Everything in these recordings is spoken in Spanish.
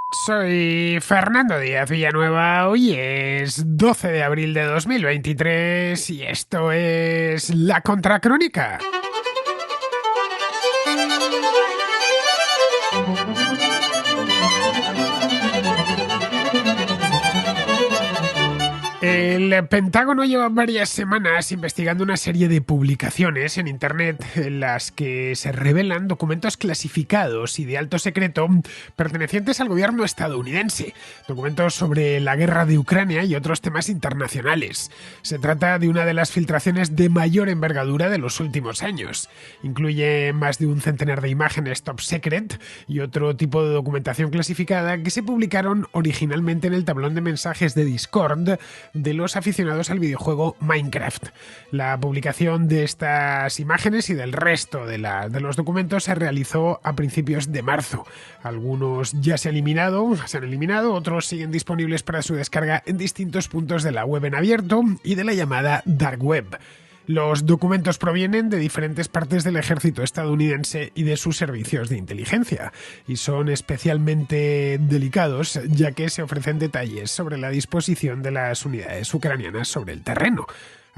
Soy Fernando Díaz Villanueva, hoy es 12 de abril de 2023 y esto es La Contracrónica. El Pentágono lleva varias semanas investigando una serie de publicaciones en Internet en las que se revelan documentos clasificados y de alto secreto pertenecientes al gobierno estadounidense, documentos sobre la guerra de Ucrania y otros temas internacionales. Se trata de una de las filtraciones de mayor envergadura de los últimos años. Incluye más de un centenar de imágenes top secret y otro tipo de documentación clasificada que se publicaron originalmente en el tablón de mensajes de Discord de los aficionados al videojuego Minecraft. La publicación de estas imágenes y del resto de los documentos se realizó a principios de marzo. Algunos ya se han eliminado, otros siguen disponibles para su descarga en distintos puntos de la web en abierto y de la llamada Dark Web. Los documentos provienen de diferentes partes del ejército estadounidense y de sus servicios de inteligencia, y son especialmente delicados ya que se ofrecen detalles sobre la disposición de las unidades ucranianas sobre el terreno.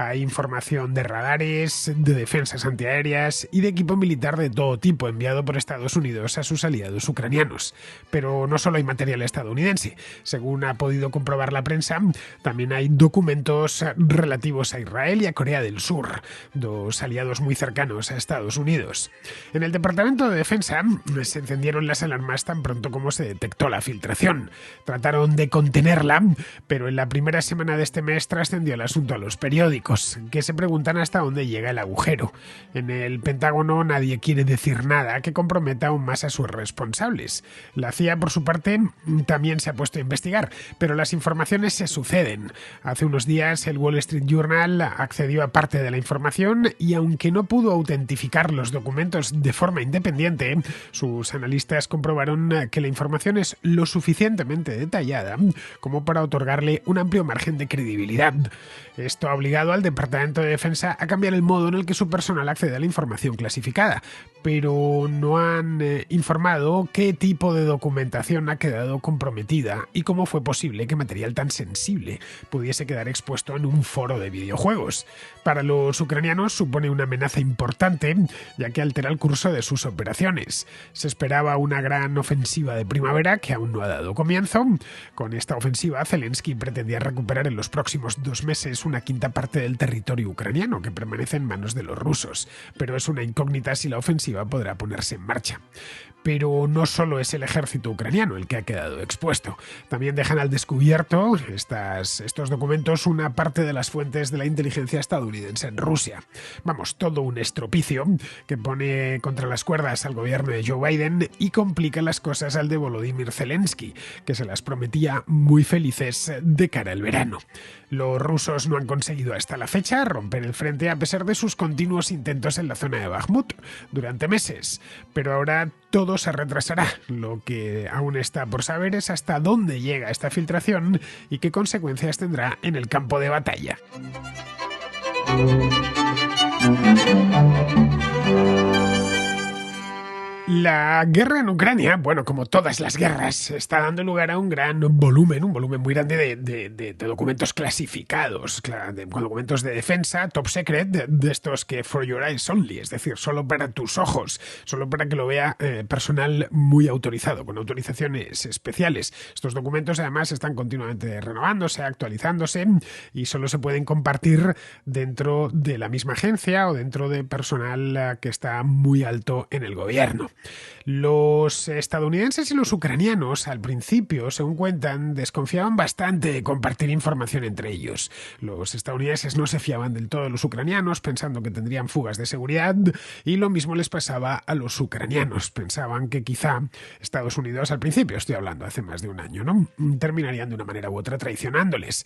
Hay información de radares, de defensas antiaéreas y de equipo militar de todo tipo enviado por Estados Unidos a sus aliados ucranianos. Pero no solo hay material estadounidense. Según ha podido comprobar la prensa, también hay documentos relativos a Israel y a Corea del Sur, dos aliados muy cercanos a Estados Unidos. En el Departamento de Defensa se encendieron las alarmas tan pronto como se detectó la filtración. Trataron de contenerla, pero en la primera semana de este mes trascendió el asunto a los periódicos, que se preguntan hasta dónde llega el agujero. En el Pentágono nadie quiere decir nada que comprometa aún más a sus responsables. La CIA, por su parte, también se ha puesto a investigar, pero las informaciones se suceden. Hace unos días el Wall Street Journal accedió a parte de la información y, aunque no pudo autentificar los documentos de forma independiente, sus analistas comprobaron que la información es lo suficientemente detallada como para otorgarle un amplio margen de credibilidad. Esto ha obligado al Departamento de Defensa a cambiar el modo en el que su personal accede a la información clasificada, pero no han informado qué tipo de documentación ha quedado comprometida y cómo fue posible que material tan sensible pudiese quedar expuesto en un foro de videojuegos. Para los ucranianos supone una amenaza importante, ya que altera el curso de sus operaciones. Se esperaba una gran ofensiva de primavera que aún no ha dado comienzo. Con esta ofensiva, Zelensky pretendía recuperar en los próximos 2 meses una quinta parte del territorio ucraniano que permanece en manos de los rusos, pero es una incógnita si la ofensiva podrá ponerse en marcha. Pero no solo es el ejército ucraniano el que ha quedado expuesto. También dejan al descubierto estos documentos una parte de las fuentes de la inteligencia estadounidense en Rusia. Vamos, todo un estropicio que pone contra las cuerdas al gobierno de Joe Biden y complica las cosas al de Volodymyr Zelensky, que se las prometía muy felices de cara al verano. Los rusos no han conseguido hasta la fecha romper el frente a pesar de sus continuos intentos en la zona de Bakhmut durante meses, pero ahora todo se retrasará. Lo que aún está por saber es hasta dónde llega esta filtración y qué consecuencias tendrá en el campo de batalla. La guerra en Ucrania, bueno, como todas las guerras, está dando lugar a un volumen muy grande de documentos clasificados, con documentos de defensa, top secret, de estos que for your eyes only, es decir, solo para tus ojos, solo para que lo vea personal muy autorizado, con autorizaciones especiales. Estos documentos además están continuamente renovándose, actualizándose y solo se pueden compartir dentro de la misma agencia o dentro de personal que está muy alto en el gobierno. Los estadounidenses y los ucranianos, al principio, según cuentan, desconfiaban bastante de compartir información entre ellos. Los estadounidenses no se fiaban del todo de los ucranianos, pensando que tendrían fugas de seguridad, y lo mismo les pasaba a los ucranianos. Pensaban que quizá Estados Unidos, al principio, estoy hablando hace más de un año, ¿no?, terminarían de una manera u otra traicionándoles.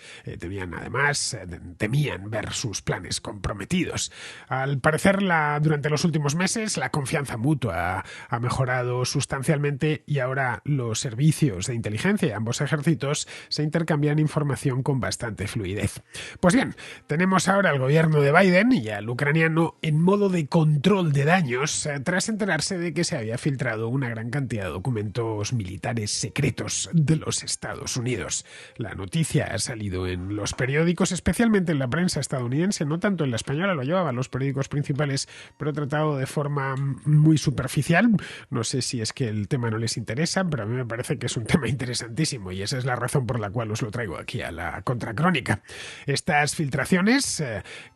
Temían ver sus planes comprometidos. Al parecer, durante los últimos meses, la confianza mutua ha mejorado sustancialmente y ahora los servicios de inteligencia de ambos ejércitos se intercambian información con bastante fluidez. Pues bien, tenemos ahora al gobierno de Biden y al ucraniano en modo de control de daños tras enterarse de que se había filtrado una gran cantidad de documentos militares secretos de los Estados Unidos. La noticia ha salido en los periódicos, especialmente en la prensa estadounidense, no tanto en la española, lo llevaban los periódicos principales, pero tratado de forma muy superficial. No sé si es que el tema no les interesa, pero a mí me parece que es un tema interesantísimo y esa es la razón por la cual os lo traigo aquí a la contracrónica. Estas filtraciones,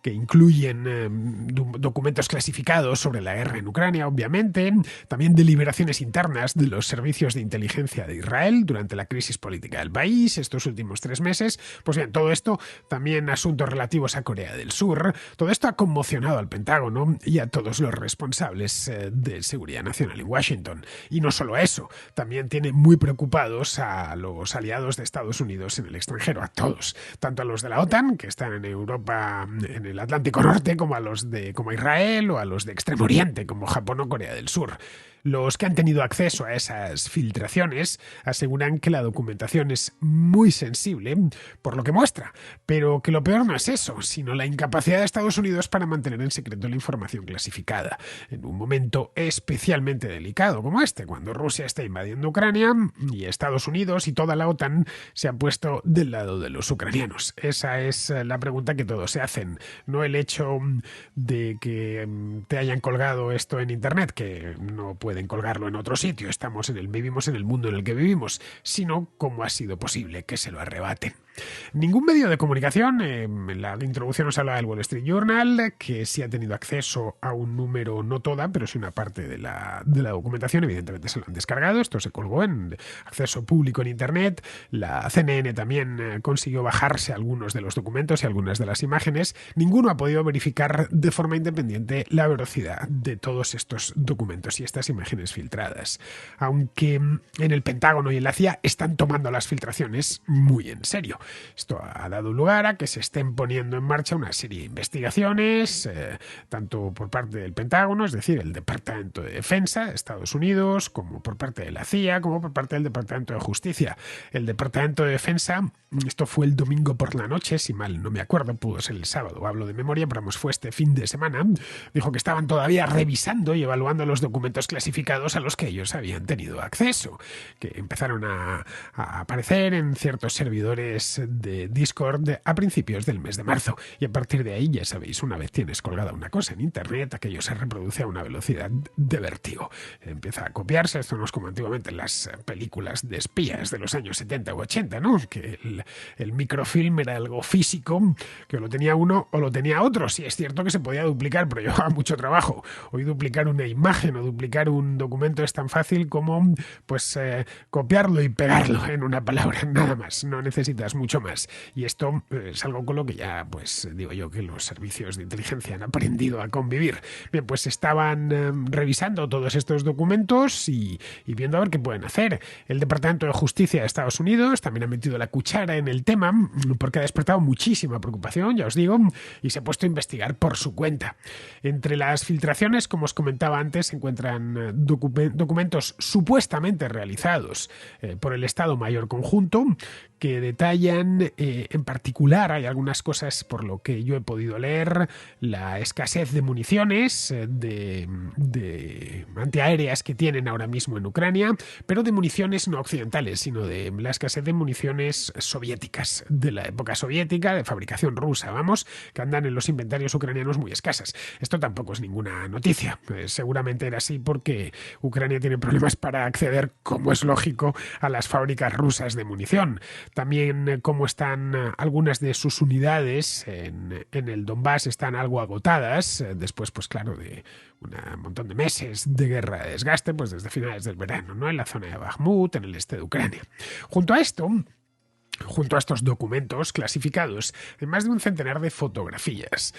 que incluyen documentos clasificados sobre la guerra en Ucrania, obviamente, también deliberaciones internas de los servicios de inteligencia de Israel durante la crisis política del país estos últimos 3 meses, pues bien, todo esto, también asuntos relativos a Corea del Sur, todo esto ha conmocionado al Pentágono y a todos los responsables de seguridad nacional en Washington. Y no solo eso, también tiene muy preocupados a los aliados de Estados Unidos en el extranjero, a todos, tanto a los de la OTAN, que están en Europa, en el Atlántico Norte, como a los de como Israel o a los de Extremo Oriente, como Japón o Corea del Sur. Los que han tenido acceso a esas filtraciones aseguran que la documentación es muy sensible por lo que muestra, pero que lo peor no es eso, sino la incapacidad de Estados Unidos para mantener en secreto la información clasificada, en un momento especialmente delicado como este, cuando Rusia está invadiendo Ucrania y Estados Unidos y toda la OTAN se han puesto del lado de los ucranianos. Esa es la pregunta que todos se hacen, no el hecho de que te hayan colgado esto en Internet, que no pueden colgarlo en otro sitio, vivimos en el mundo en el que vivimos, sino cómo ha sido posible que se lo arrebaten. Ningún medio de comunicación, en la introducción os hablaba del Wall Street Journal, que sí ha tenido acceso a un número, no toda, pero sí una parte de la documentación, evidentemente se lo han descargado, esto se colgó en acceso público en Internet, la CNN también consiguió bajarse algunos de los documentos y algunas de las imágenes, ninguno ha podido verificar de forma independiente la veracidad de todos estos documentos y estas imágenes filtradas, aunque en el Pentágono y en la CIA están tomando las filtraciones muy en serio. Esto ha dado lugar a que se estén poniendo en marcha una serie de investigaciones, tanto por parte del Pentágono, es decir, el Departamento de Defensa de Estados Unidos, como por parte de la CIA, como por parte del Departamento de Justicia. El Departamento de Defensa, esto fue el domingo por la noche, si mal no me acuerdo, pudo ser el sábado, hablo de memoria, pero fue este fin de semana, dijo que estaban todavía revisando y evaluando los documentos clasificados a los que ellos habían tenido acceso, que empezaron a aparecer en ciertos servidores de Discord a principios del mes de marzo. Y a partir de ahí, ya sabéis, una vez tienes colgada una cosa en Internet, aquello se reproduce a una velocidad de vértigo. Empieza a copiarse, esto no es como antiguamente en las películas de espías de los años 70 u 80, ¿no? Que el microfilm era algo físico, que lo tenía uno o lo tenía otro. Sí, es cierto que se podía duplicar, pero llevaba mucho trabajo. Hoy duplicar una imagen o duplicar un documento es tan fácil como copiarlo y pegarlo en una palabra, nada más. No necesitas mucho más. Y esto es algo con lo que ya, pues digo yo, que los servicios de inteligencia han aprendido a convivir. Bien, pues estaban revisando todos estos documentos y viendo a ver qué pueden hacer. El Departamento de Justicia de Estados Unidos también ha metido la cuchara en el tema porque ha despertado muchísima preocupación, ya os digo, y se ha puesto a investigar por su cuenta. Entre las filtraciones, como os comentaba antes, se encuentran documentos supuestamente realizados por el Estado Mayor Conjunto que detallan, en particular, hay algunas cosas por lo que yo he podido leer, la escasez de municiones de antiaéreas que tienen ahora mismo en Ucrania, pero de municiones no occidentales, sino de la escasez de municiones soviéticas, de la época soviética, de fabricación rusa, vamos, que andan en los inventarios ucranianos muy escasas. Esto tampoco es ninguna noticia, seguramente era así porque Ucrania tiene problemas para acceder, como es lógico, a las fábricas rusas de munición. También cómo están algunas de sus unidades en el Donbass están algo agotadas, después, pues claro, de un montón de meses de guerra de desgaste, pues desde finales del verano, ¿no? En la zona de Bakhmut, en el este de Ucrania. Junto a estos documentos clasificados, hay más de un centenar de fotografías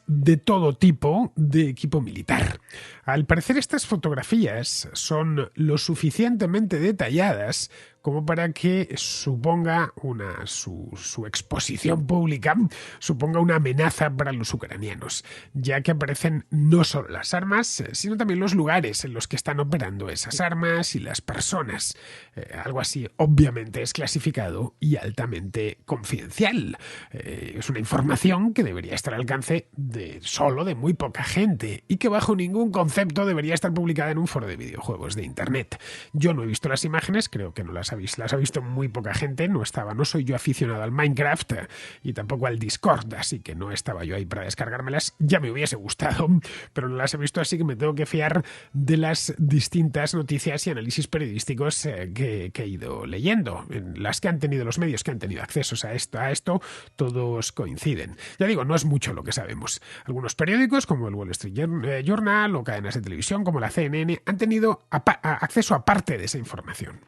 de todo tipo de equipo militar. Al parecer, estas fotografías son lo suficientemente detalladas como para que suponga su exposición pública suponga una amenaza para los ucranianos, ya que aparecen no solo las armas, sino también los lugares en los que están operando esas armas y las personas. Algo así obviamente es clasificado y altamente confidencial. Es una información que debería estar al alcance solo de muy poca gente y que bajo ningún concepto debería estar publicada en un foro de videojuegos de internet. Yo no he visto las imágenes, creo que no las ha visto muy poca gente, no soy yo aficionado al Minecraft y tampoco al Discord, así que no estaba yo ahí para descargármelas. Ya me hubiese gustado, pero no las he visto, así que me tengo que fiar de las distintas noticias y análisis periodísticos que he ido leyendo. En las que han tenido los medios que han tenido accesos a esto, todos coinciden. Ya digo, no es mucho lo que sabemos. Algunos periódicos, como el Wall Street Journal o cadenas de televisión como la CNN, han tenido acceso a parte de esa información.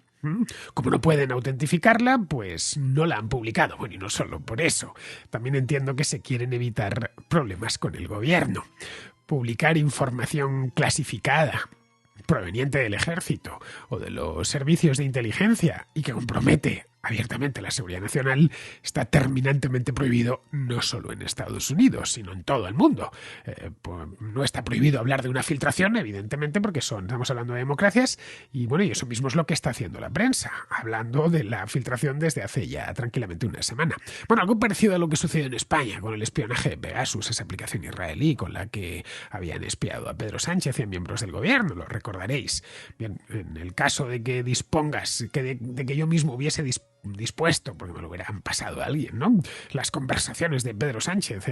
Como no pueden autentificarla, pues no la han publicado. Bueno, y no solo por eso. También entiendo que se quieren evitar problemas con el gobierno. Publicar información clasificada proveniente del ejército o de los servicios de inteligencia y que compromete abiertamente la seguridad nacional está terminantemente prohibido no solo en Estados Unidos, sino en todo el mundo. No está prohibido hablar de una filtración, evidentemente, porque estamos hablando de democracias y bueno, y eso mismo es lo que está haciendo la prensa, hablando de la filtración desde hace ya tranquilamente una semana. Bueno, algo parecido a lo que sucedió en España con el espionaje de Pegasus, esa aplicación israelí con la que habían espiado a Pedro Sánchez y a miembros del gobierno, lo recordaréis. Bien, en el caso de que dispongas, de que yo mismo hubiese dispuesto, porque me lo hubieran pasado a alguien, ¿no? Las conversaciones de Pedro Sánchez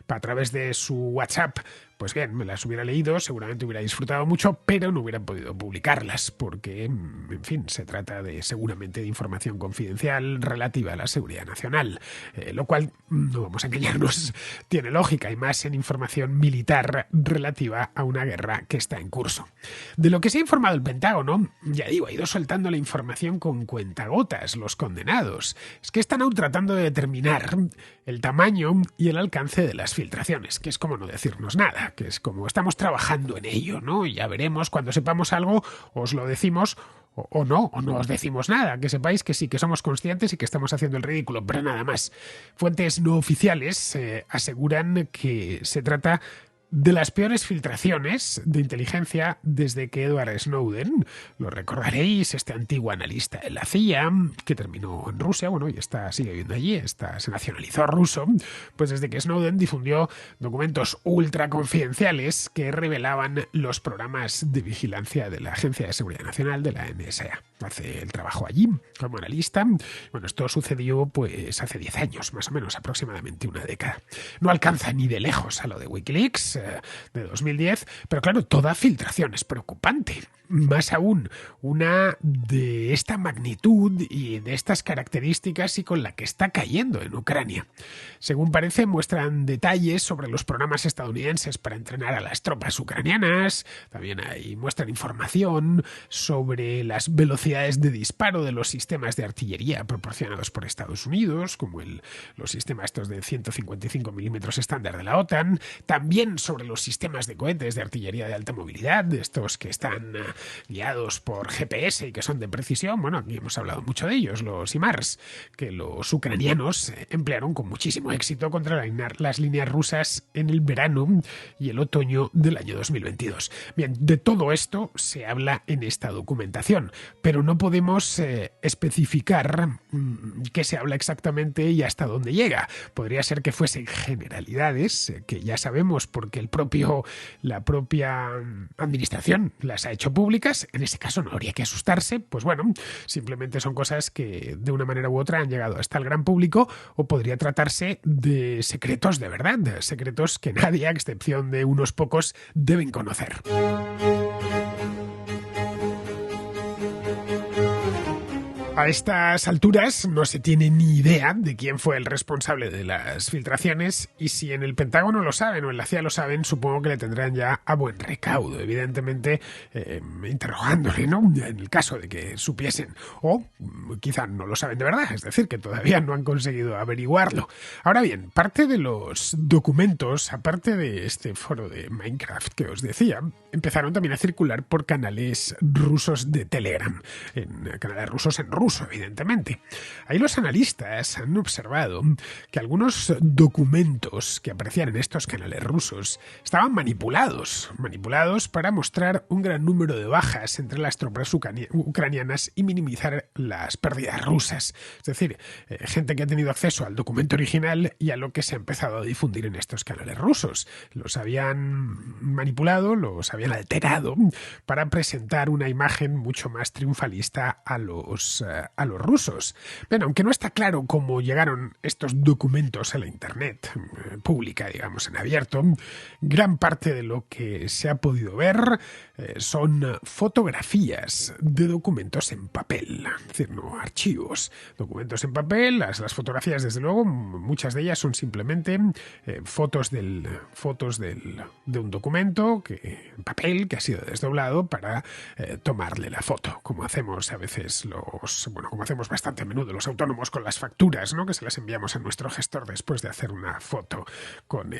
a través de su WhatsApp, pues bien, me las hubiera leído, seguramente hubiera disfrutado mucho, pero no hubieran podido publicarlas, porque, en fin, se trata seguramente de información confidencial relativa a la seguridad nacional, lo cual, no vamos a engañarnos, tiene lógica, y más en información militar relativa a una guerra que está en curso. De lo que se ha informado el Pentágono, ya digo, ha ido soltando la información con cuentagotas, los condenados. Es que están aún tratando de determinar el tamaño y el alcance de las filtraciones, que es como no decirnos nada, que es como estamos trabajando en ello, ¿no? Y ya veremos, cuando sepamos algo, os lo decimos o no os decimos nada, que sepáis que sí, que somos conscientes y que estamos haciendo el ridículo, pero nada más. Fuentes no oficiales aseguran que se trata de las peores filtraciones de inteligencia desde que Edward Snowden, lo recordaréis, este antiguo analista de la CIA, que terminó en Rusia, bueno, y sigue viviendo allí, se nacionalizó ruso, pues desde que Snowden difundió documentos ultra confidenciales que revelaban los programas de vigilancia de la Agencia de Seguridad Nacional de la NSA. Hace el trabajo allí como analista. Bueno, esto sucedió pues hace 10 años, más o menos, aproximadamente una década. No alcanza ni de lejos a lo de Wikileaks de 2010, pero claro, toda filtración es preocupante. Más aún, una de esta magnitud y de estas características y con la que está cayendo en Ucrania. Según parece, muestran detalles sobre los programas estadounidenses para entrenar a las tropas ucranianas. También muestran información sobre las velocidades de disparo de los sistemas de artillería proporcionados por Estados Unidos, como los sistemas estos de 155 milímetros estándar de la OTAN. También sobre los sistemas de cohetes de artillería de alta movilidad, estos que están guiados por GPS y que son de precisión. Bueno, aquí hemos hablado mucho de ellos, los HIMARS, que los ucranianos emplearon con muchísimo éxito contra las líneas rusas en el verano y el otoño del año 2022. Bien, de todo esto se habla en esta documentación, pero no podemos especificar qué se habla exactamente y hasta dónde llega. Podría ser que fuesen generalidades, que ya sabemos porque la propia administración las ha hecho públicas. En ese caso no habría que asustarse, pues bueno, simplemente son cosas que de una manera u otra han llegado hasta el gran público, o podría tratarse de secretos de verdad, secretos que nadie, a excepción de unos pocos, deben conocer. A estas alturas no se tiene ni idea de quién fue el responsable de las filtraciones, y si en el Pentágono lo saben o en la CIA lo saben, supongo que le tendrán ya a buen recaudo, evidentemente interrogándole, ¿no? En el caso de que supiesen, o quizá no lo saben de verdad, es decir, que todavía no han conseguido averiguarlo. Ahora bien, parte de los documentos, aparte de este foro de Minecraft que os decía, empezaron también a circular por canales rusos de Telegram, en canales rusos en ruso, evidentemente. Ahí los analistas han observado que algunos documentos que aparecían en estos canales rusos estaban manipulados para mostrar un gran número de bajas entre las tropas ucranianas y minimizar las pérdidas rusas. Es decir, gente que ha tenido acceso al documento original y a lo que se ha empezado a difundir en estos canales rusos. Los habían manipulado, los habían alterado para presentar una imagen mucho más triunfalista a los rusos. Bien, aunque no está claro cómo llegaron estos documentos a la Internet pública, digamos, en abierto, gran parte de lo que se ha podido ver son fotografías de documentos en papel, es decir, no archivos. Documentos en papel, las fotografías, desde luego, muchas de ellas son simplemente fotos de un documento en papel que ha sido desdoblado para tomarle la foto, como hacemos a veces como hacemos bastante a menudo los autónomos con las facturas, ¿no? Que se las enviamos a nuestro gestor después de hacerle una foto con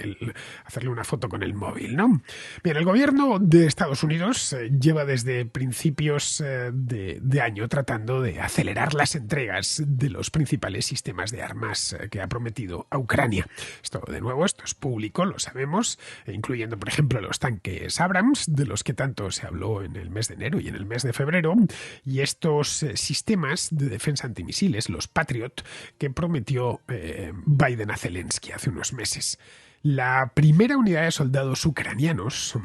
el móvil, ¿no? Bien, el gobierno de Estados Unidos lleva desde principios de año tratando de acelerar las entregas de los principales sistemas de armas que ha prometido a Ucrania. Esto es público, lo sabemos, incluyendo, por ejemplo, los tanques Abrams, de los que tanto se habló en el mes de enero y en el mes de febrero, y estos sistemas de defensa antimisiles, los Patriot, que prometió Biden a Zelensky hace unos meses. La primera unidad de soldados ucranianos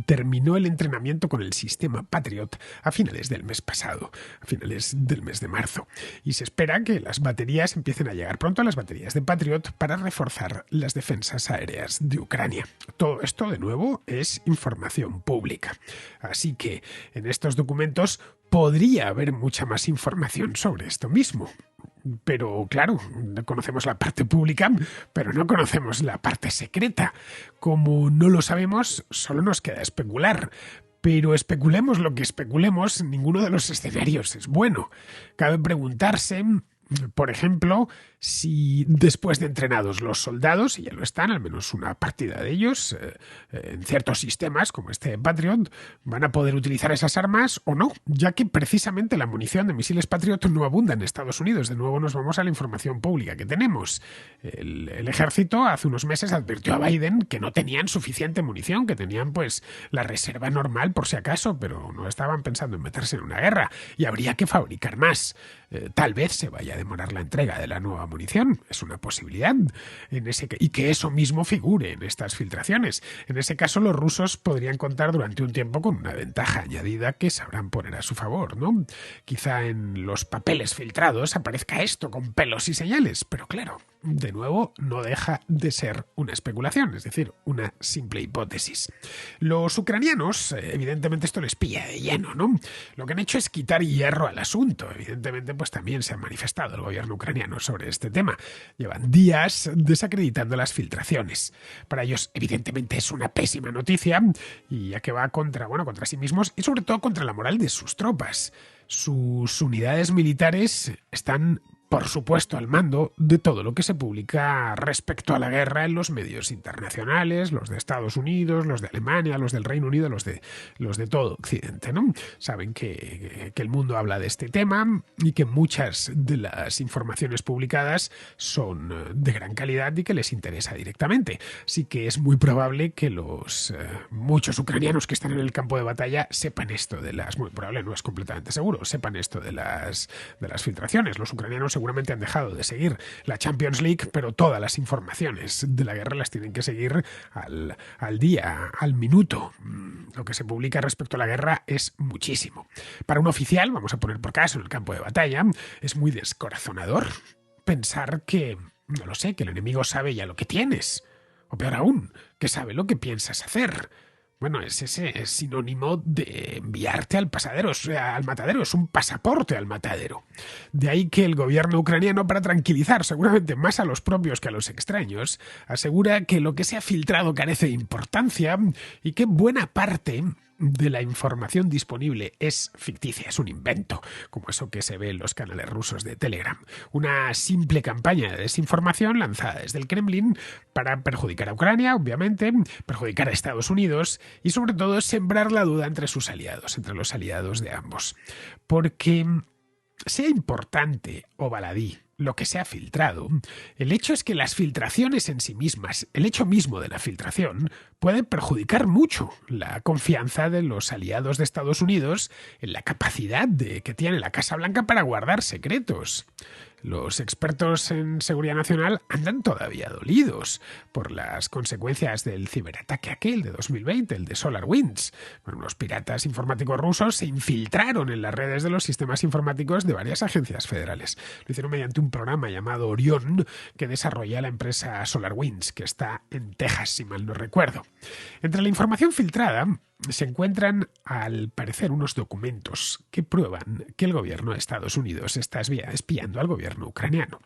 terminó el entrenamiento con el sistema Patriot a finales del mes pasado, a finales del mes de marzo, y se espera que las baterías empiecen a llegar pronto, las baterías de Patriot, para reforzar las defensas aéreas de Ucrania. Todo esto, de nuevo, es información pública. Así que en estos documentos podría haber mucha más información sobre esto mismo. Pero claro, conocemos la parte pública, pero no conocemos la parte secreta. Como no lo sabemos, solo nos queda especular. Pero especulemos lo que especulemos, ninguno de los escenarios es bueno. Cabe preguntarse, por ejemplo, si después de entrenados los soldados, y ya lo están, al menos una partida de ellos, en ciertos sistemas como este Patriot, van a poder utilizar esas armas o no, ya que precisamente la munición de misiles Patriot no abunda en Estados Unidos. De nuevo nos vamos a la información pública que tenemos. El ejército hace unos meses advirtió a Biden que no tenían suficiente munición, que tenían pues la reserva normal por si acaso, pero no estaban pensando en meterse en una guerra y habría que fabricar más. Tal vez se vaya a demorar la entrega de la nueva munición, es una posibilidad, y que eso mismo figure en estas filtraciones. En ese caso, los rusos podrían contar durante un tiempo con una ventaja añadida que sabrán poner a su favor, ¿no? Quizá en los papeles filtrados aparezca esto con pelos y señales, pero claro, de nuevo, no deja de ser una especulación, es decir, una simple hipótesis. Los ucranianos, evidentemente esto les pilla de lleno, ¿no? Lo que han hecho es quitar hierro al asunto. Evidentemente, pues también se ha manifestado el gobierno ucraniano sobre este tema. Llevan días desacreditando las filtraciones. Para ellos, evidentemente, es una pésima noticia, y ya que va contra sí mismos y sobre todo contra la moral de sus tropas. Sus unidades militares están, por supuesto, al mando de todo lo que se publica respecto a la guerra en los medios internacionales, los de Estados Unidos, los de Alemania, los del Reino Unido, los de todo Occidente, ¿no? Saben que el mundo habla de este tema y que muchas de las informaciones publicadas son de gran calidad y que les interesa directamente. Así que es muy probable que los muchos ucranianos que están en el campo de batalla sepan esto muy probable, no es completamente seguro, sepan esto de las filtraciones. Los ucranianos seguramente han dejado de seguir la Champions League, pero todas las informaciones de la guerra las tienen que seguir al día, al minuto. Lo que se publica respecto a la guerra es muchísimo. Para un oficial, vamos a poner por caso en el campo de batalla, es muy descorazonador pensar que, no lo sé, que el enemigo sabe ya lo que tienes. O peor aún, que sabe lo que piensas hacer. Bueno, es sinónimo de enviarte al pasadero, o sea, al matadero, es un pasaporte al matadero. De ahí que el gobierno ucraniano, para tranquilizar seguramente más a los propios que a los extraños, asegura que lo que se ha filtrado carece de importancia y que buena parte de la información disponible es ficticia, es un invento, como eso que se ve en los canales rusos de Telegram. Una simple campaña de desinformación lanzada desde el Kremlin para perjudicar a Ucrania, obviamente, perjudicar a Estados Unidos y sobre todo sembrar la duda entre sus aliados, entre los aliados de ambos. Porque sea importante o baladí lo que se ha filtrado, el hecho es que las filtraciones en sí mismas, el hecho mismo de la filtración, puede perjudicar mucho la confianza de los aliados de Estados Unidos en la capacidad que tiene la Casa Blanca para guardar secretos. Los expertos en seguridad nacional andan todavía dolidos por las consecuencias del ciberataque aquel de 2020, el de SolarWinds. Bueno, los piratas informáticos rusos se infiltraron en las redes de los sistemas informáticos de varias agencias federales. Lo hicieron mediante un programa llamado Orion que desarrolla la empresa SolarWinds, que está en Texas, si mal no recuerdo. Entre la información filtrada se encuentran, al parecer, unos documentos que prueban que el gobierno de Estados Unidos está espiando al gobierno ucraniano.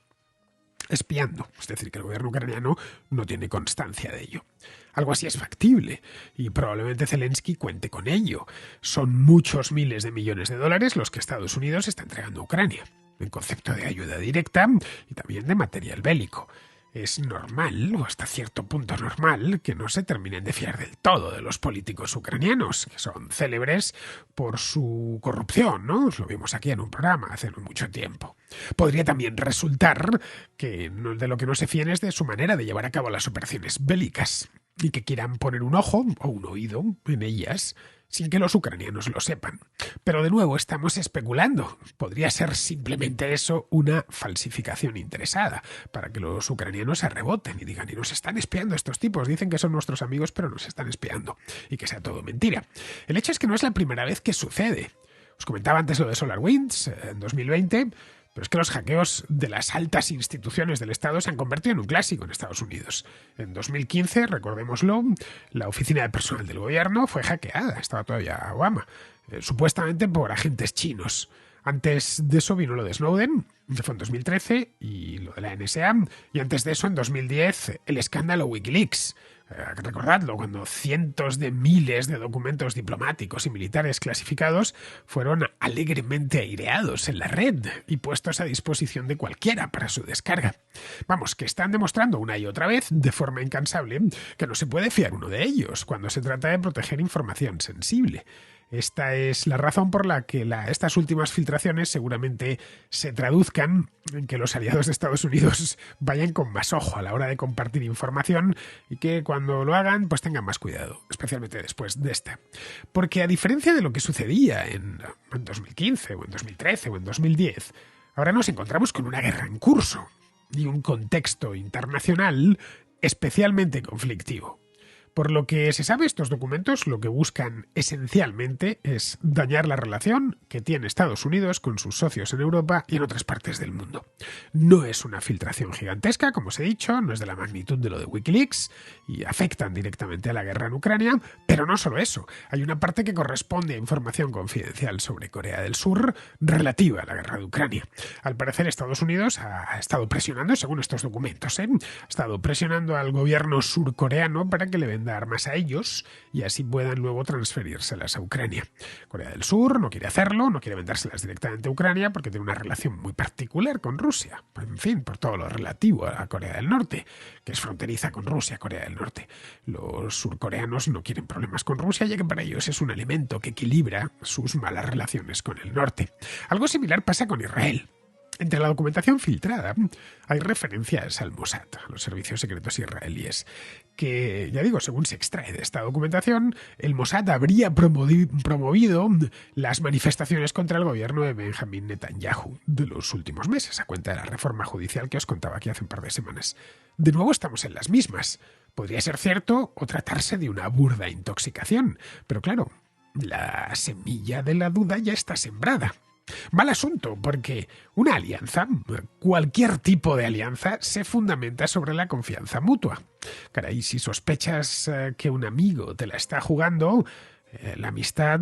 Espiando, es decir, que el gobierno ucraniano no tiene constancia de ello. Algo así es factible y probablemente Zelensky cuente con ello. Son muchos miles de millones de dólares los que Estados Unidos está entregando a Ucrania, en concepto de ayuda directa y también de material bélico. Es normal, o hasta cierto punto normal, que no se terminen de fiar del todo de los políticos ucranianos, que son célebres por su corrupción, ¿no? Lo vimos aquí en un programa hace no mucho tiempo. Podría también resultar que de lo que no se fíen es de su manera de llevar a cabo las operaciones bélicas y que quieran poner un ojo o un oído en ellas sin que los ucranianos lo sepan. Pero de nuevo estamos especulando. Podría ser simplemente eso, una falsificación interesada, para que los ucranianos se reboten y digan, y nos están espiando estos tipos, dicen que son nuestros amigos pero nos están espiando, y que sea todo mentira. El hecho es que no es la primera vez que sucede. Os comentaba antes lo de SolarWinds en 2020, pero es que los hackeos de las altas instituciones del Estado se han convertido en un clásico en Estados Unidos. En 2015, recordémoslo, la oficina de personal del gobierno fue hackeada, estaba todavía Obama, supuestamente por agentes chinos. Antes de eso vino lo de Snowden, que fue en 2013, y lo de la NSA, y antes de eso, en 2010, el escándalo Wikileaks. Recordadlo, cuando cientos de miles de documentos diplomáticos y militares clasificados fueron alegremente aireados en la red y puestos a disposición de cualquiera para su descarga. Vamos, que están demostrando una y otra vez, de forma incansable, que no se puede fiar uno de ellos cuando se trata de proteger información sensible. Esta es la razón por la que estas últimas filtraciones seguramente se traduzcan en que los aliados de Estados Unidos vayan con más ojo a la hora de compartir información y que cuando lo hagan pues tengan más cuidado, especialmente después de esta. Porque a diferencia de lo que sucedía en 2015 o en 2013 o en 2010, ahora nos encontramos con una guerra en curso y un contexto internacional especialmente conflictivo. Por lo que se sabe, estos documentos lo que buscan esencialmente es dañar la relación que tiene Estados Unidos con sus socios en Europa y en otras partes del mundo. No es una filtración gigantesca, como os he dicho, no es de la magnitud de lo de Wikileaks y afectan directamente a la guerra en Ucrania, pero no solo eso. Hay una parte que corresponde a información confidencial sobre Corea del Sur relativa a la guerra de Ucrania. Al parecer, Estados Unidos ha estado presionando, según estos documentos, ha estado presionando al gobierno surcoreano para que le venda armas a ellos y así puedan luego transferírselas a Ucrania. Corea del Sur no quiere hacerlo, no quiere vendérselas directamente a Ucrania porque tiene una relación muy particular con Rusia. En fin, por todo lo relativo a Corea del Norte, que es fronteriza con Rusia, Corea del Norte. Los surcoreanos no quieren problemas con Rusia, ya que para ellos es un elemento que equilibra sus malas relaciones con el norte. Algo similar pasa con Israel. Entre la documentación filtrada hay referencias al Mossad, a los servicios secretos israelíes, que, ya digo, según se extrae de esta documentación, el Mossad habría promovido las manifestaciones contra el gobierno de Benjamín Netanyahu de los últimos meses, a cuenta de la reforma judicial que os contaba aquí hace un par de semanas. De nuevo estamos en las mismas. Podría ser cierto o tratarse de una burda intoxicación, pero claro, la semilla de la duda ya está sembrada. Mal asunto, porque una alianza, cualquier tipo de alianza, se fundamenta sobre la confianza mutua. Caray, si sospechas que un amigo te la está jugando, la amistad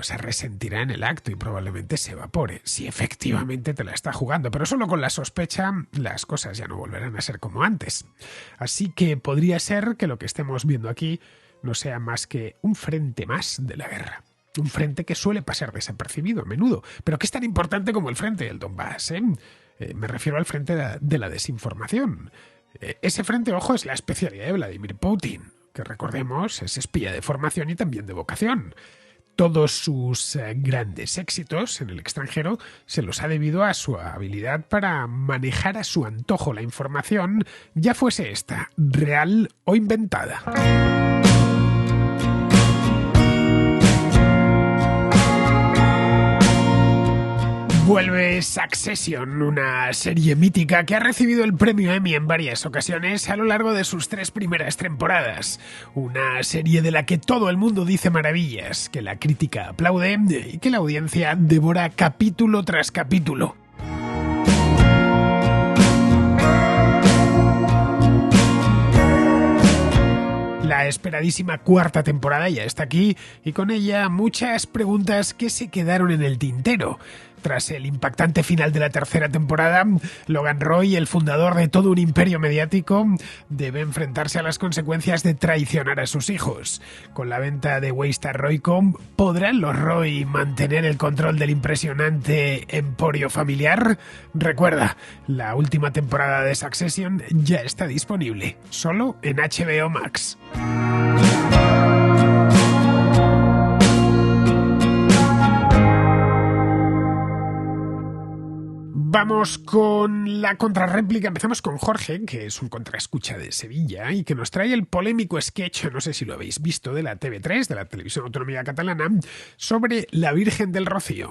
se resentirá en el acto y probablemente se evapore, si efectivamente te la está jugando. Pero solo con la sospecha las cosas ya no volverán a ser como antes. Así que podría ser que lo que estemos viendo aquí no sea más que un frente más de la guerra. Un frente que suele pasar desapercibido a menudo, pero que es tan importante como el frente del Donbass. Me refiero al frente de la desinformación. Ese frente, ojo, es la especialidad de Vladimir Putin, que recordemos es espía de formación y también de vocación. Todos sus grandes éxitos en el extranjero se los ha debido a su habilidad para manejar a su antojo la información, ya fuese esta real o inventada. Vuelve Succession, una serie mítica que ha recibido el premio Emmy en varias ocasiones a lo largo de sus 3 primeras temporadas. Una serie de la que todo el mundo dice maravillas, que la crítica aplaude y que la audiencia devora capítulo tras capítulo. La esperadísima 4ª temporada ya está aquí y con ella muchas preguntas que se quedaron en el tintero. Tras el impactante final de la 3ª temporada, Logan Roy, el fundador de todo un imperio mediático, debe enfrentarse a las consecuencias de traicionar a sus hijos. Con la venta de Waystar Roycom, ¿podrán los Roy mantener el control del impresionante emporio familiar? Recuerda, la última temporada de Succession ya está disponible, solo en HBO Max. Vamos con la contrarréplica. Empezamos con Jorge, que es un contraescucha de Sevilla y que nos trae el polémico sketch, no sé si lo habéis visto, de la TV3, de la Televisión Autonómica Catalana, sobre la Virgen del Rocío.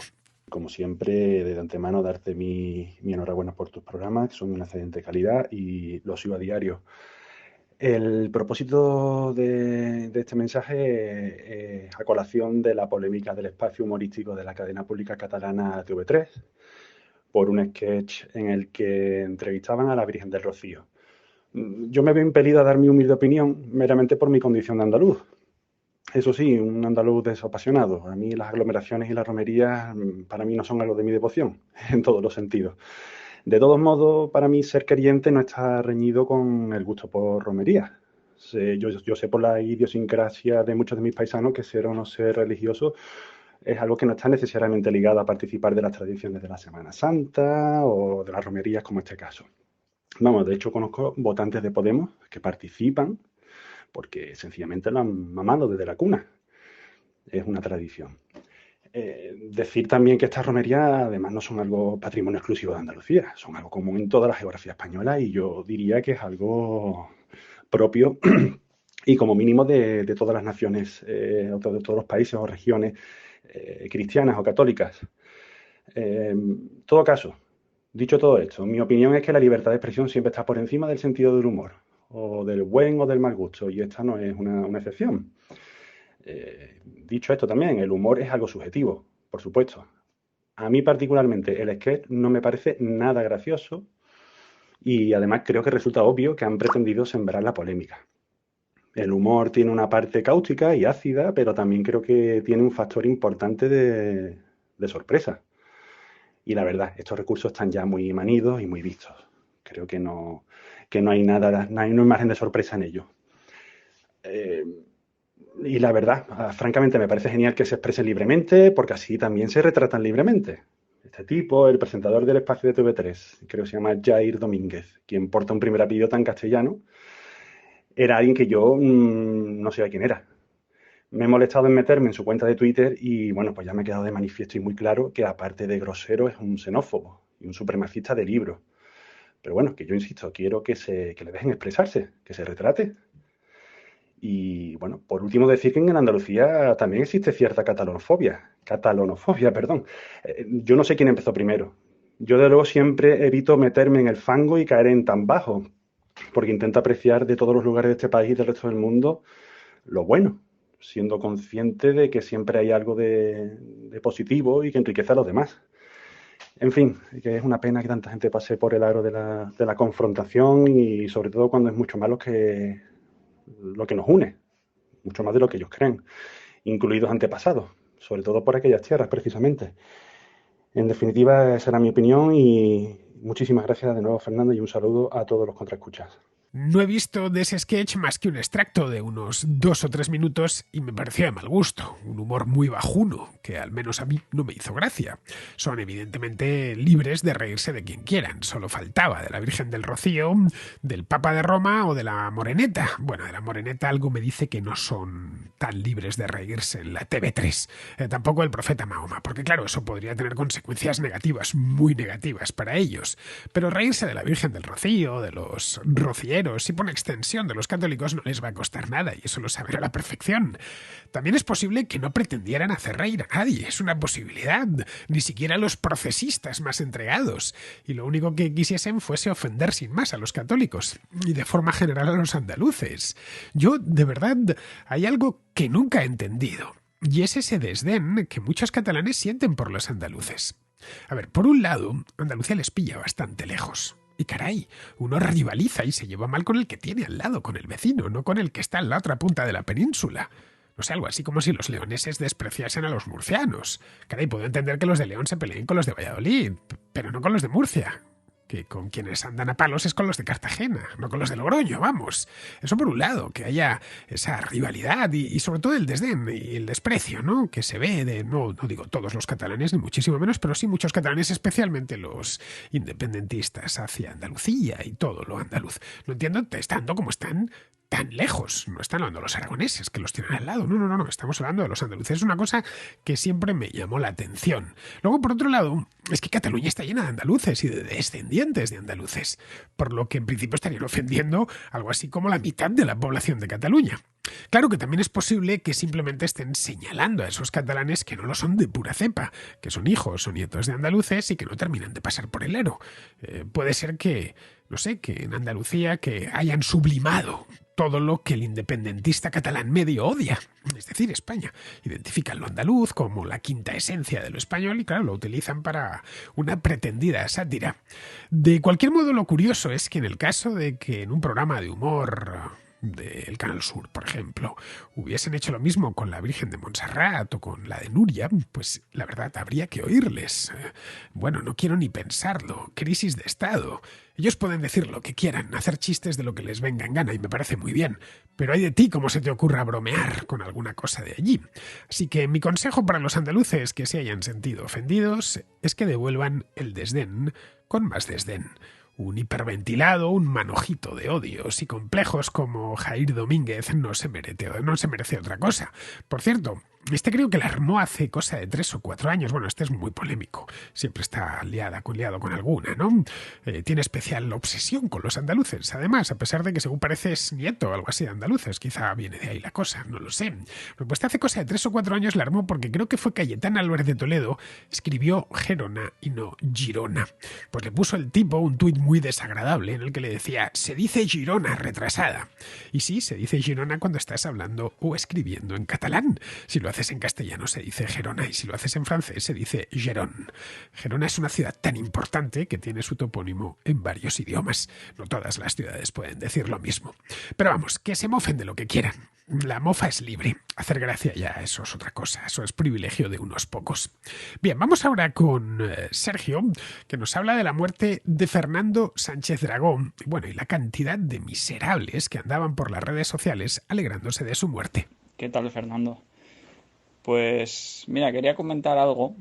Como siempre, de antemano, darte mi enhorabuena por tus programas, que son de una excelente calidad y los sigo a diario. El propósito de este mensaje es a colación de la polémica del espacio humorístico de la cadena pública catalana TV3, por un sketch en el que entrevistaban a la Virgen del Rocío. Yo me veo impelido a dar mi humilde opinión meramente por mi condición de andaluz. Eso sí, un andaluz desapasionado. A mí las aglomeraciones y las romerías para mí no son algo de mi devoción, en todos los sentidos. De todos modos, para mí ser creyente no está reñido con el gusto por romerías. Yo sé por la idiosincrasia de muchos de mis paisanos que ser o no ser religioso es algo que no está necesariamente ligado a participar de las tradiciones de la Semana Santa o de las romerías como este caso. Vamos, de hecho conozco votantes de Podemos que participan porque sencillamente lo han mamado desde la cuna. Es una tradición. Decir también que estas romerías además no son algo patrimonio exclusivo de Andalucía, son algo común en toda la geografía española y yo diría que es algo propio y como mínimo de todas las naciones, de todos los países o regiones cristianas o católicas. En todo caso, dicho todo esto, mi opinión es que la libertad de expresión siempre está por encima del sentido del humor, o del buen o del mal gusto, y esta no es una excepción. Dicho esto también, el humor es algo subjetivo, por supuesto. A mí particularmente el sketch no me parece nada gracioso y además creo que resulta obvio que han pretendido sembrar la polémica. El humor tiene una parte cáustica y ácida, pero también creo que tiene un factor importante de sorpresa. Y la verdad, estos recursos están ya muy manidos y muy vistos. Creo que no hay nada, no hay una imagen de sorpresa en ello. Y la verdad, francamente, me parece genial que se expresen libremente, porque así también se retratan libremente. Este tipo, el presentador del espacio de TV3, creo que se llama Jair Domínguez, quien porta un primer apellido tan castellano, era alguien que yo no sabía quién era. Me he molestado en meterme en su cuenta de Twitter y, bueno, pues ya me ha quedado de manifiesto y muy claro que, aparte de grosero, es un xenófobo y un supremacista de libro. Pero bueno, que yo insisto, quiero que le dejen expresarse, que se retrate. Y, bueno, por último decir que en Andalucía también existe cierta catalanofobia, perdón. Yo no sé quién empezó primero. Yo, de luego, siempre evito meterme en el fango y caer en tan bajo, porque intento apreciar de todos los lugares de este país y del resto del mundo lo bueno. siendo consciente de que siempre hay algo de positivo y que enriquece a los demás. En fin, que es una pena que tanta gente pase por el aro de la confrontación y sobre todo cuando es mucho más lo que nos une, mucho más de lo que ellos creen, incluidos antepasados, sobre todo por aquellas tierras precisamente. En definitiva, esa era mi opinión y muchísimas gracias de nuevo, Fernando, y un saludo a todos los contraescuchas. No he visto de ese sketch más que un extracto de unos 2 o 3 minutos y me pareció de mal gusto, un humor muy bajuno, que al menos a mí no me hizo gracia. Son evidentemente libres de reírse de quien quieran, solo faltaba de la Virgen del Rocío, del Papa de Roma o de la Moreneta. Bueno, de la Moreneta algo me dice que no son tan libres de reírse en la TV3. Tampoco el profeta Mahoma, porque claro, eso podría tener consecuencias negativas, muy negativas para ellos. Pero reírse de la Virgen del Rocío, de los rocieros, y por extensión de los católicos no les va a costar nada y eso lo saben a la perfección. También es posible que no pretendieran hacer reír a nadie, es una posibilidad, ni siquiera los procesistas más entregados, y lo único que quisiesen fuese ofender sin más a los católicos y de forma general a los andaluces. Yo, de verdad, hay algo que nunca he entendido, y es ese desdén que muchos catalanes sienten por los andaluces. A ver, por un lado, Andalucía les pilla bastante lejos. Y caray, uno rivaliza y se lleva mal con el que tiene al lado, con el vecino, no con el que está en la otra punta de la península. No sé, algo así como si los leoneses despreciasen a los murcianos. Caray, puedo entender que los de León se peleen con los de Valladolid, pero no con los de Murcia. Que con quienes andan a palos es con los de Cartagena, no con los de Logroño, vamos. Eso por un lado, que haya esa rivalidad y sobre todo el desdén y el desprecio, ¿no? Que se ve de, no digo todos los catalanes, ni muchísimo menos, pero sí muchos catalanes, especialmente los independentistas, hacia Andalucía y todo lo andaluz. No entiendo, estando como están tan lejos. No están hablando de los aragoneses, que los tienen al lado. No. Estamos hablando de los andaluces. Es una cosa que siempre me llamó la atención. Luego, por otro lado, es que Cataluña está llena de andaluces y de descendientes de andaluces, por lo que en principio estarían ofendiendo algo así como la mitad de la población de Cataluña. Claro que también es posible que simplemente estén señalando a esos catalanes que no lo son de pura cepa, que son hijos o nietos de andaluces y que no terminan de pasar por el aro. Puede ser que, no sé, que en Andalucía que hayan sublimado todo lo que el independentista catalán medio odia, es decir, España. Identifican lo andaluz como la quinta esencia de lo español y claro, lo utilizan para una pretendida sátira. De cualquier modo, lo curioso es que en el caso de que en un programa de humor del Canal Sur, por ejemplo, hubiesen hecho lo mismo con la Virgen de Montserrat o con la de Nuria, pues la verdad habría que oírles. Bueno, no quiero ni pensarlo. Crisis de Estado. Ellos pueden decir lo que quieran, hacer chistes de lo que les venga en gana y me parece muy bien, pero hay de ti cómo se te ocurra bromear con alguna cosa de allí. Así que mi consejo para los andaluces que se hayan sentido ofendidos es que devuelvan el desdén con más desdén. Un hiperventilado, un manojito de odios y complejos como Jair Domínguez no se merece otra cosa. Por cierto, este creo que la armó hace cosa de 3 o 4 años. Bueno, este es muy polémico. Siempre está liado con alguna, ¿no? Tiene especial obsesión con los andaluces. Además, a pesar de que según parece es nieto o algo así de andaluces. Quizá viene de ahí la cosa, no lo sé. Pues hace cosa de 3 o 4 años la armó porque creo que fue Cayetana Álvarez de Toledo. Escribió Gerona y no Girona. Pues le puso el tipo un tuit muy desagradable en el que le decía se dice Girona retrasada. Y sí, se dice Girona cuando estás hablando o escribiendo en catalán. Si lo haces en castellano se dice Gerona y si lo haces en francés se dice Gerón. Gerona es una ciudad tan importante que tiene su topónimo en varios idiomas. No todas las ciudades pueden decir lo mismo. Pero vamos, que se mofen de lo que quieran. La mofa es libre. Hacer gracia ya, eso es otra cosa. Eso es privilegio de unos pocos. Bien, vamos ahora con Sergio, que nos habla de la muerte de Fernando Sánchez Dragó. Bueno, y la cantidad de miserables que andaban por las redes sociales alegrándose de su muerte. ¿Qué tal, Fernando? Pues mira, quería comentar algo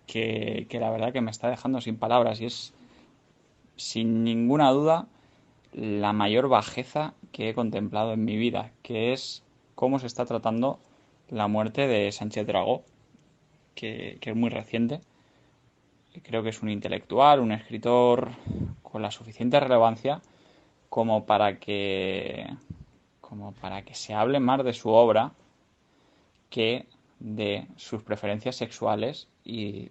que la verdad que me está dejando sin palabras y es, sin ninguna duda, la mayor bajeza que he contemplado en mi vida, que es cómo se está tratando la muerte de Sánchez Dragó, que es muy reciente. Creo que es un intelectual, un escritor con la suficiente relevancia como para que se hable más de su obra que de sus preferencias sexuales y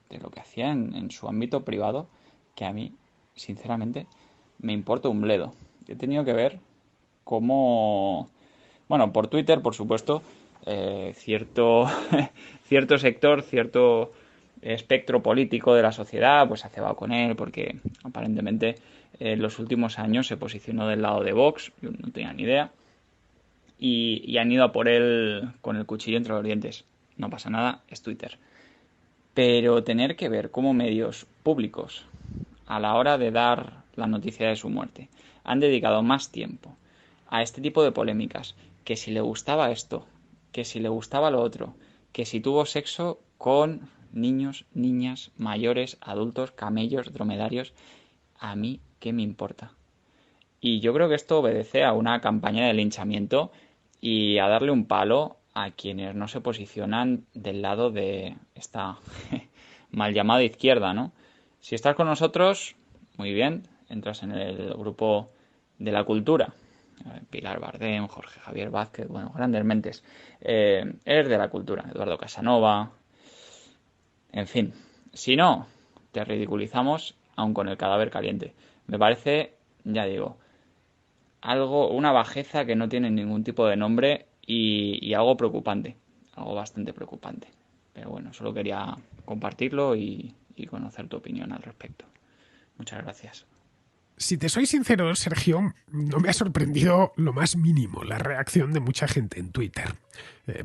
de lo que hacía en su ámbito privado, que a mí, sinceramente, me importa un bledo. He tenido que ver cómo Bueno, por Twitter, por supuesto, cierto, cierto sector, cierto espectro político de la sociedad, pues se ha cebado con él porque aparentemente en los últimos años se posicionó del lado de Vox, yo no tenía ni idea, y han ido a por él con el cuchillo entre los dientes. No pasa nada, es Twitter. Pero tener que ver cómo medios públicos, a la hora de dar la noticia de su muerte, han dedicado más tiempo a este tipo de polémicas, que si le gustaba esto, que si le gustaba lo otro, que si tuvo sexo con niños, niñas, mayores, adultos, camellos, dromedarios, a mí qué me importa. Y yo creo que esto obedece a una campaña de linchamiento y a darle un palo a quienes no se posicionan del lado de esta mal llamada izquierda, ¿no? Si estás con nosotros, muy bien, entras en el grupo de la cultura. Pilar Bardem, Jorge Javier Vázquez, bueno, grandes mentes. Eres de la cultura, Eduardo Casanova, en fin. Si no, te ridiculizamos aun con el cadáver caliente. Me parece, ya digo, una bajeza que no tiene ningún tipo de nombre y algo preocupante, algo bastante preocupante. Pero bueno, solo quería compartirlo y conocer tu opinión al respecto. Muchas gracias. Si te soy sincero, Sergio, no me ha sorprendido lo más mínimo la reacción de mucha gente en Twitter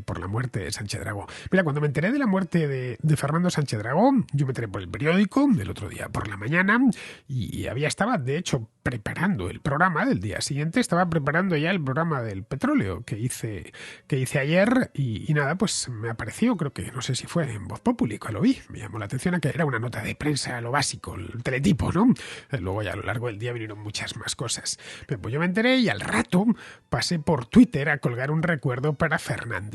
por la muerte de Sánchez Dragó. Mira, cuando me enteré de la muerte de Fernando Sánchez Dragó, yo me enteré por el periódico el otro día por la mañana y estaba, de hecho, preparando el programa del día siguiente, estaba preparando ya el programa del petróleo que hice ayer y nada, pues me apareció, creo que no sé si fue en Voz Populi, que lo vi, me llamó la atención a que era una nota de prensa, lo básico, el teletipo, ¿no? Luego ya a lo largo del día vinieron muchas más cosas. Pues yo me enteré y al rato pasé por Twitter a colgar un recuerdo para Fernando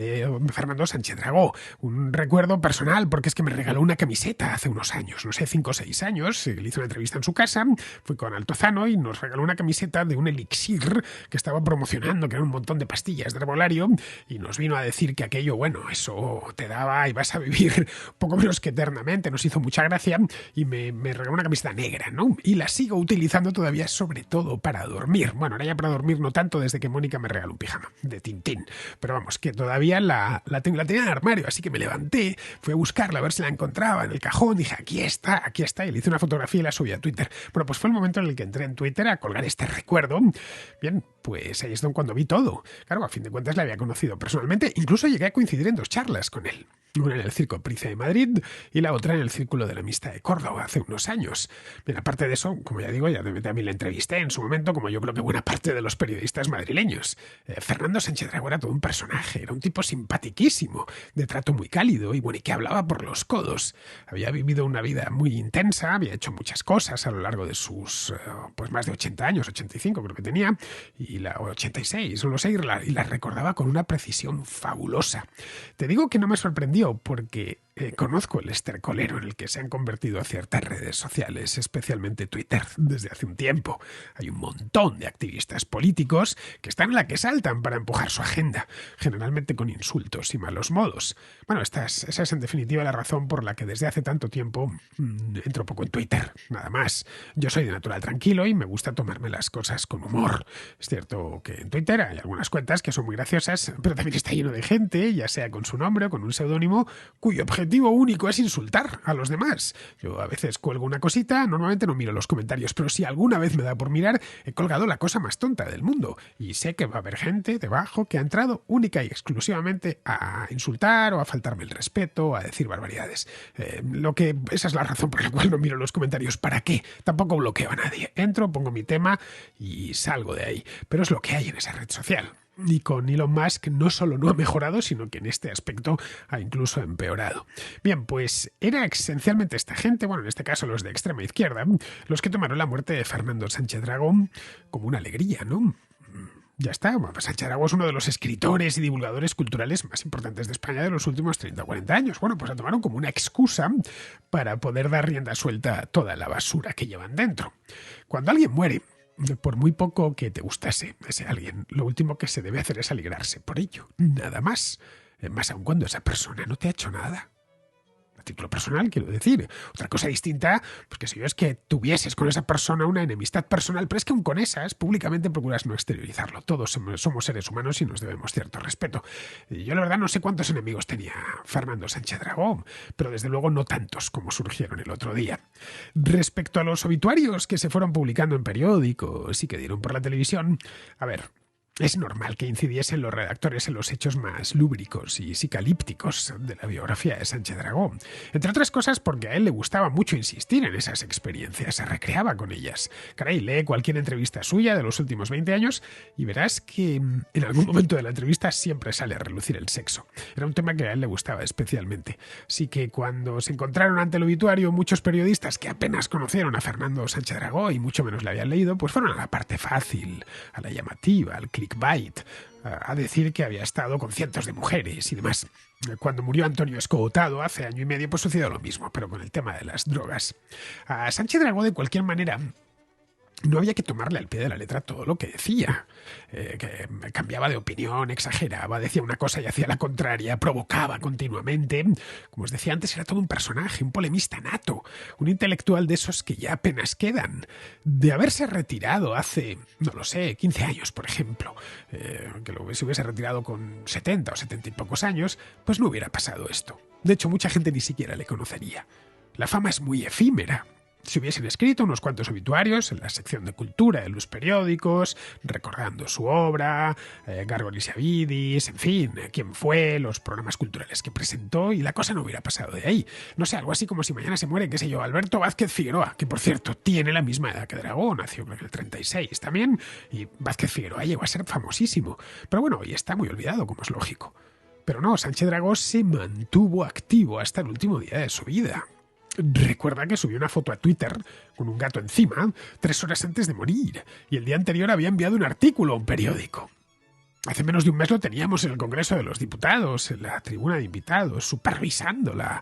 Sánchez Dragó, un recuerdo personal porque es que me regaló una camiseta hace unos años, no sé, 5 o 6 años, le hice una entrevista en su casa, fui con Altozano y nos regaló una camiseta de un elixir que estaba promocionando, que era un montón de pastillas de herbolario, y nos vino a decir que aquello, bueno, eso te daba y vas a vivir poco menos que eternamente. Nos hizo mucha gracia y me regaló una camiseta negra, ¿no? Y la sigo utilizando todavía, sobre todo para dormir. Bueno, ahora ya para dormir no tanto, desde que Mónica me regaló un pijama de Tintín, pero vamos, que todavía la tenía en el armario, así que me levanté, fui a buscarla, a ver si la encontraba en el cajón, dije, aquí está, y le hice una fotografía y la subí a Twitter. Bueno, pues fue el momento en el que entré en Twitter a colgar este recuerdo. Bien, pues ahí es cuando vi todo. Claro, a fin de cuentas le había conocido personalmente, incluso llegué a coincidir en 2 charlas con él. Una en el Circo Price de Madrid y la otra en el Círculo de la Amistad de Córdoba hace unos años. Bien, aparte de eso, como ya digo, ya también la entrevisté en su momento, como yo creo que buena parte de los periodistas madrileños. Fernando Sánchez Dragó era todo un personaje, era un tipo simpaticísimo, de trato muy cálido y bueno, y que hablaba por los codos. Había vivido una vida muy intensa, había hecho muchas cosas a lo largo de sus pues más de 80 años, 85 creo que tenía, y la 86, no lo sé, y la recordaba con una precisión fabulosa. Te digo que no me sorprendió porque conozco el estercolero en el que se han convertido ciertas redes sociales, especialmente Twitter, desde hace un tiempo. Hay un montón de activistas políticos que están en la que saltan para empujar su agenda, generalmente con insultos y malos modos. Bueno, esa es en definitiva la razón por la que desde hace tanto tiempo entro poco en Twitter, nada más. Yo soy de natural tranquilo y me gusta tomarme las cosas con humor. Es cierto que en Twitter hay algunas cuentas que son muy graciosas, pero también está lleno de gente, ya sea con su nombre o con un seudónimo, cuyo objetivo único es insultar a los demás. Yo a veces cuelgo una cosita, normalmente no miro los comentarios, pero si alguna vez me da por mirar, he colgado la cosa más tonta del mundo y sé que va a haber gente debajo que ha entrado única y exclusivamente a insultar o a faltarme el respeto o a decir barbaridades. Esa es la razón por la cual no miro los comentarios. ¿Para qué? Tampoco bloqueo a nadie. Entro, pongo mi tema y salgo de ahí. Pero es lo que hay en esa red social. Y con Elon Musk no solo no ha mejorado, sino que en este aspecto ha incluso empeorado. Bien, pues era esencialmente esta gente, bueno, en este caso los de extrema izquierda, los que tomaron la muerte de Fernando Sánchez Dragó como una alegría, ¿no? Ya está, Sánchez Dragó es uno de los escritores y divulgadores culturales más importantes de España de los últimos 30 o 40 años. Bueno, pues la tomaron como una excusa para poder dar rienda suelta a toda la basura que llevan dentro. Cuando alguien muere, por muy poco que te gustase ese alguien, lo último que se debe hacer es alegrarse por ello, nada más. Más aún cuando esa persona no te ha hecho nada. a título personal, quiero decir. Otra cosa distinta, pues que si yo es que tuvieses con esa persona una enemistad personal, pero es que aun con esas, públicamente procuras no exteriorizarlo. Todos somos seres humanos y nos debemos cierto respeto. Yo la verdad no sé cuántos enemigos tenía Fernando Sánchez Dragó, pero desde luego no tantos como surgieron el otro día. Respecto a los obituarios que se fueron publicando en periódicos y que dieron por la televisión, a ver, es normal que incidiesen los redactores en los hechos más lúbricos y psicalípticos de la biografía de Sánchez Dragó. Entre otras cosas porque a él le gustaba mucho insistir en esas experiencias, se recreaba con ellas. Caray, lee cualquier entrevista suya de los últimos 20 años y verás que en algún momento de la entrevista siempre sale a relucir el sexo. Era un tema que a él le gustaba especialmente. Así que cuando se encontraron ante el obituario muchos periodistas que apenas conocieron a Fernando Sánchez Dragó y mucho menos le habían leído, pues fueron a la parte fácil, a la llamativa, al clickbait, a decir que había estado con cientos de mujeres y demás. Cuando murió Antonio Escotado hace año y medio, pues sucedió lo mismo, pero con el tema de las drogas. A Sánchez Dragó, de cualquier manera, no había que tomarle al pie de la letra todo lo que decía, que cambiaba de opinión, exageraba, decía una cosa y hacía la contraria, provocaba continuamente. Como os decía antes, era todo un personaje, un polemista nato, un intelectual de esos que ya apenas quedan. De haberse retirado hace, no lo sé, 15 años, por ejemplo, que se hubiese retirado con 70 o 70 y pocos años, pues no hubiera pasado esto. De hecho, mucha gente ni siquiera le conocería. La fama es muy efímera. Si hubiesen escrito unos cuantos obituarios en la sección de cultura de los periódicos, recordando su obra, Gárgoles y Avidis, en fin, quién fue, los programas culturales que presentó, y la cosa no hubiera pasado de ahí. No sé, algo así como si mañana se muere, qué sé yo, Alberto Vázquez Figueroa, que por cierto tiene la misma edad que Dragó, nació en el 36 también, y Vázquez Figueroa llegó a ser famosísimo. Pero bueno, hoy está muy olvidado, como es lógico. Pero no, Sánchez Dragó se mantuvo activo hasta el último día de su vida. Recuerda que subió una foto a Twitter con un gato encima 3 horas antes de morir y el día anterior había enviado un artículo a un periódico. Hace menos de un mes lo teníamos en el Congreso de los Diputados, en la tribuna de invitados, supervisando la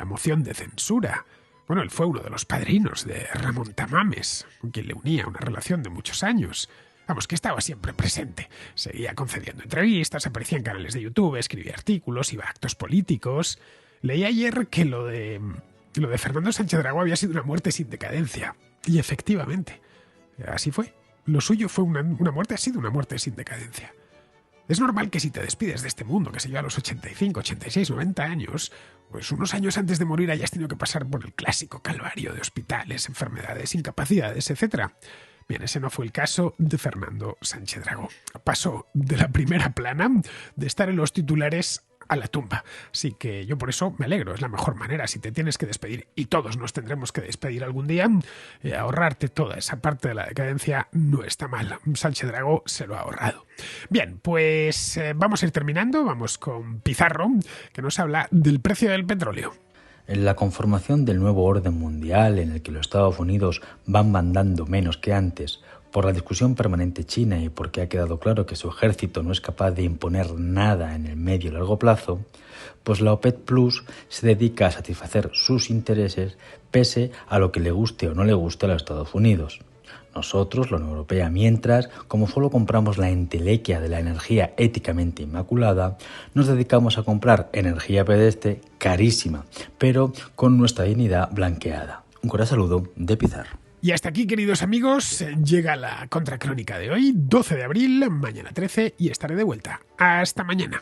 moción de censura. Bueno, él fue uno de los padrinos de Ramón Tamames, con quien le unía una relación de muchos años. Vamos, que estaba siempre presente. Seguía concediendo entrevistas, aparecía en canales de YouTube, escribía artículos, iba a actos políticos. Leí ayer que lo de Fernando Sánchez Dragó había sido una muerte sin decadencia. Y efectivamente, así fue. Lo suyo fue una muerte, ha sido una muerte sin decadencia. Es normal que si te despides de este mundo, que se lleva a los 85, 86, 90 años, pues unos años antes de morir hayas tenido que pasar por el clásico calvario de hospitales, enfermedades, incapacidades, etc. Bien, ese no fue el caso de Fernando Sánchez Dragó. Pasó de la primera plana, de estar en los titulares, a la tumba. Así que yo por eso me alegro, es la mejor manera. Si te tienes que despedir, y todos nos tendremos que despedir algún día, ahorrarte toda esa parte de la decadencia no está mal. Sánchez Dragó se lo ha ahorrado. Bien, pues vamos a ir terminando, vamos con Pizarro, que nos habla del precio del petróleo. En la conformación del nuevo orden mundial, en el que los Estados Unidos van mandando menos que antes, por la discusión permanente china y porque ha quedado claro que su ejército no es capaz de imponer nada en el medio y largo plazo, pues la OPEC Plus se dedica a satisfacer sus intereses pese a lo que le guste o no le guste a los Estados Unidos. Nosotros, la Unión Europea, mientras, como solo compramos la entelequia de la energía éticamente inmaculada, nos dedicamos a comprar energía pedestre carísima, pero con nuestra dignidad blanqueada. Un cordial saludo de Pizarro. Y hasta aquí, queridos amigos, llega la contracrónica de hoy, 12 de abril, mañana 13, y estaré de vuelta. Hasta mañana.